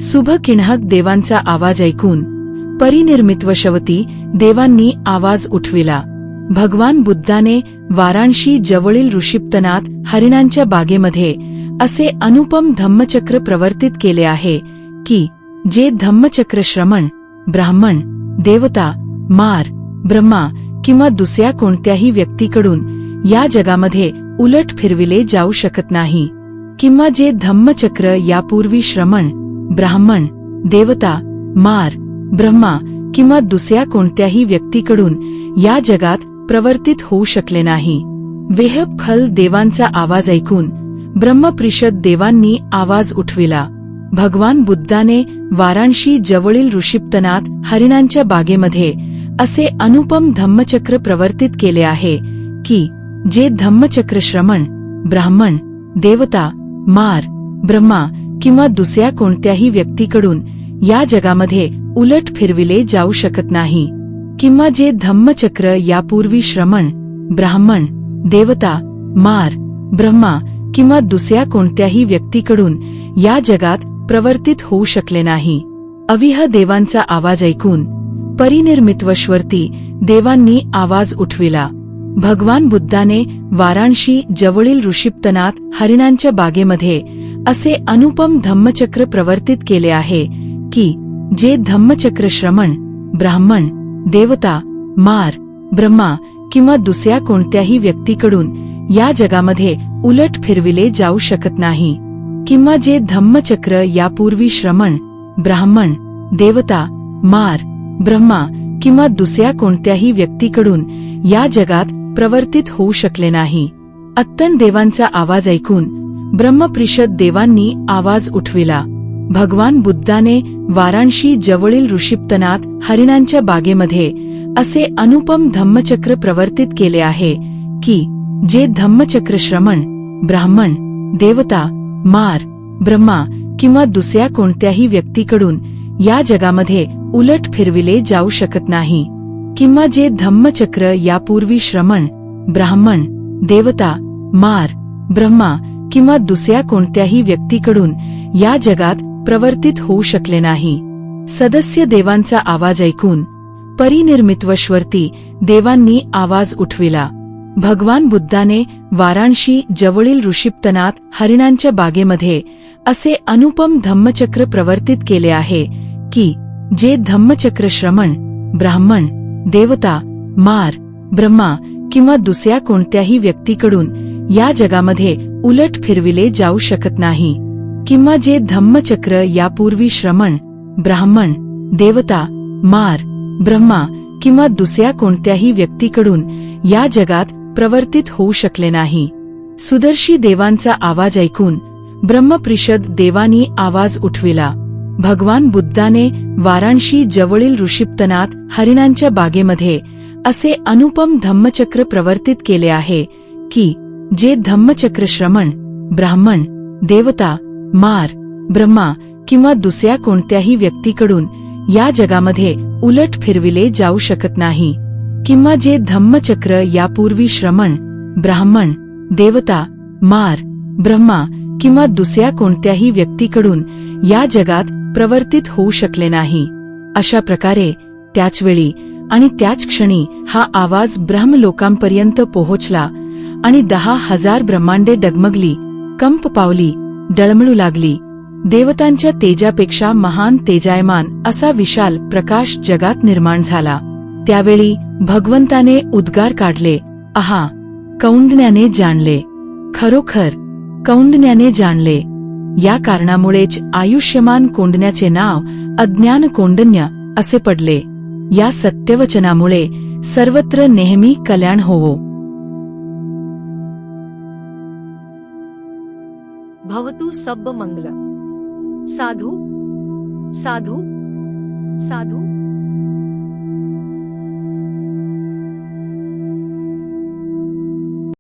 शुभ किन्हक देवांचा आवाज ऐकून परिनिर्मित्वशवती देवांनी आवाज उठविला. भगवान बुद्धाने वाराणसी जवळील ऋषिपतनात हरिणांच्या बागेमध्ये असे अनुपम धम्मचक्र प्रवर्तित केले आहे की जे धम्मचक्र श्रमण, ब्राह्मण, देवता, मार, ब्रह्मा किंवा दुसऱ्या कोणत्याही व्यक्तीकडून या जगामध्ये उलट फिरविले जाऊ शकत नाही. किंवा जे धम्मचक्र यापूर्वी श्रमण, ब्राह्मण, देवता, मार, ब्रह्मा किंवा दुसऱ्या कोणत्याही व्यक्तीकडून या जगात प्रवर्तित होऊ शकले नाही. वेहब खल देवांचा आवाज ऐकून ब्रह्मप्रिषद देवांनी आवाज उठविला. भगवान बुद्धाने वाराणसी जवळील ऋषिपतनात हरिणांच्या बागेमध्ये असे अनुपम धम्मचक्र प्रवर्तित केले आहे की जे धम्मचक्र श्रमण, ब्राह्मण, देवता, मार, ब्रह्मा किंवा दुसऱ्या कोणत्याही व्यक्तीकडून या जगामध्ये उलट फिरविले जाऊ शकत नाही. किंवा जे धम्मचक्र यापूर्वी श्रमण, ब्राह्मण, देवता, मार, ब्रह्मा किंवा दुसऱ्या कोणत्याही व्यक्तीकडून या जगात प्रवर्तित होऊ शकले नाही. अविह देवांचा आवाज ऐकून परिनिर्मित्वशवती देवांनी आवाज उठविला. भगवान बुद्धाने वाराणसी जवळील ऋषिपतनात हरिणांच्या बागेमध्ये असे अनुपम धम्मचक्र प्रवर्तित केले आहे की जे धम्मचक्र श्रमण, ब्राह्मण, देवता, मार, ब्रह्मा किंवा दुसऱ्या कोणत्याही व्यक्तीकडून या जगामध्ये उलट फिरविले जाऊ शकत नाही. किंवा जे धम्मचक्र यापूर्वी श्रमण, ब्राह्मण, देवता, मार, ब्रह्मा किंवा दुसऱ्या कोणत्याही व्यक्तीकडून या जगात प्रवर्तित होऊ शकले नाही. अत्तन देवांचा आवाज ऐकून ब्रह्मप्रिषद देवांनी आवाज उठविला. भगवान बुद्धाने वाराणसी जवळील ऋषिपतनात हरिणांच्या बागेमध्ये असे अनुपम धम्मचक्र प्रवर्तित केले आहे की जे धम्मचक्र श्रमण, ब्राह्मण, देवता, मार, ब्रह्मा किंवा दुसऱ्या कोणत्याही व्यक्तीकडून या जगामध्ये उलट फिरविले जाऊ शकत नाही. किंवा जे धम्मचक्र यापूर्वी श्रमण, ब्राह्मण, देवता, मार, ब्रह्मा किंवा दुसऱ्या कोणत्याही व्यक्तीकडून या जगात प्रवर्तित होऊ शकले नाही. सदस्य देवांचा आवाज ऐकून परिनिर्मित्वशवती देवांनी आवाज उठविला. भगवान बुद्धाने वाराणसी जवळील ऋषिपतनात हरिणांच्या बागेमध्ये असे अनुपम धम्मचक्र प्रवर्तित केले आहे की जे धम्मचक्र श्रमण, ब्राह्मण, देवता, मार, ब्रह्मा किंवा दुसऱ्या कोणत्याही व्यक्तीकडून या जगामध्ये उलट फिरविले जाऊ शकत नाही. किंवा जे धम्मचक्र यापूर्वी श्रमण, ब्राह्मण, देवता, मार, ब्रह्मा किंवा दुसऱ्या कोणत्याही व्यक्तीकडून या जगात प्रवर्तित होऊ शकले नाही. सुदर्शी देवांचा आवाज ऐकून ब्रह्मप्रिषद देवांनी आवाज उठविला. भगवान बुद्धाने वाराणसी जवळील ऋषिपतनात हरिणांच्या बागेमध्ये असे अनुपम धम्मचक्र प्रवर्तित केले आहे की जे धम्मचक्र श्रमण, ब्राह्मण, देवता, मार, ब्रह्मा किंवा दुसऱ्या कोणत्याही व्यक्तीकडून या जगामध्ये उलट फिरविले जाऊ शकत नाही. किंवा जे धम्मचक्र यापूर्वी श्रमण, ब्राह्मण, देवता, मार, ब्रह्मा किंवा दुसऱ्या कोणत्याही व्यक्तीकडून या जगात प्रवर्तित होऊ शकले नाही. अशा प्रकारे त्याचवेळी आणि त्याच क्षणी हा आवाज ब्रह्मलोकांपर्यंत पोहोचला आणि 10,000 ब्रह्मांडे डगमगली, कंप पावली, डळमळू लागली. देवतांच्या तेजापेक्षा महान तेजायमान असा विशाल प्रकाश जगात निर्माण झाला. त्यावेळी भगवंताने उद्गार काढले, आहा, कौंडण्याने जाणले, खरोखर कौंडण्याने जाणले. या कारणामुळेच आयुष्यमान कोंडण्याचे नाव अज्ञान कोंडण्य असे पडले. या सत्यवचनामुळे सर्वत्र नेहमी कल्याण होवो. भवतु सब्ब मंगल. साधु साधु साधु.